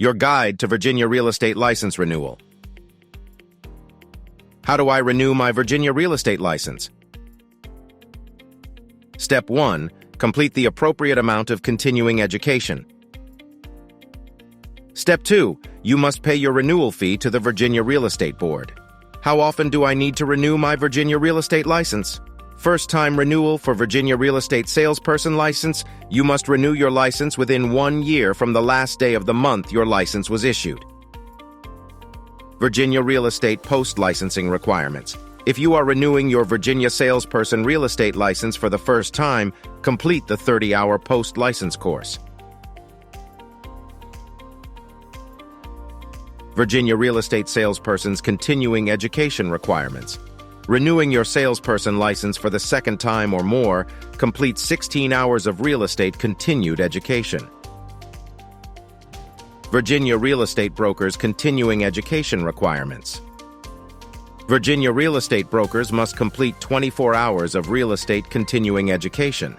Your guide to Virginia real estate license renewal. How do I renew my Virginia real estate license? Step 1. Complete the appropriate amount of continuing education. Step 2. You must pay your renewal fee to the Virginia Real Estate Board. How often do I need to renew my Virginia real estate license? First-time renewal for Virginia Real Estate Salesperson license, you must renew your license within 1 year from the last day of the month your license was issued. Virginia Real Estate Post-Licensing Requirements. If you are renewing your Virginia Salesperson real estate license for the first time, complete the 30-hour post-license course. Virginia Real Estate Salesperson's Continuing Education Requirements. Renewing your salesperson license for the second time or more, complete 16 hours of real estate continued education. Virginia Real Estate Brokers Continuing Education Requirements. Virginia real estate brokers must complete 24 hours of real estate continuing education.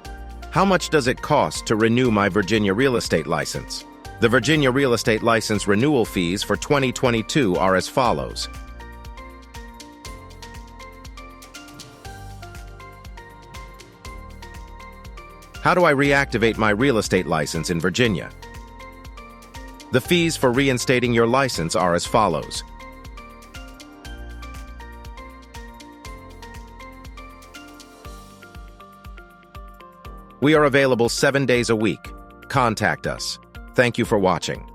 How much does it cost to renew my Virginia real estate license? The Virginia Real Estate License renewal fees for 2022 are as follows. How do I reactivate my real estate license in Virginia? The fees for reinstating your license are as follows. We are available 7 days a week. Contact us. Thank you for watching.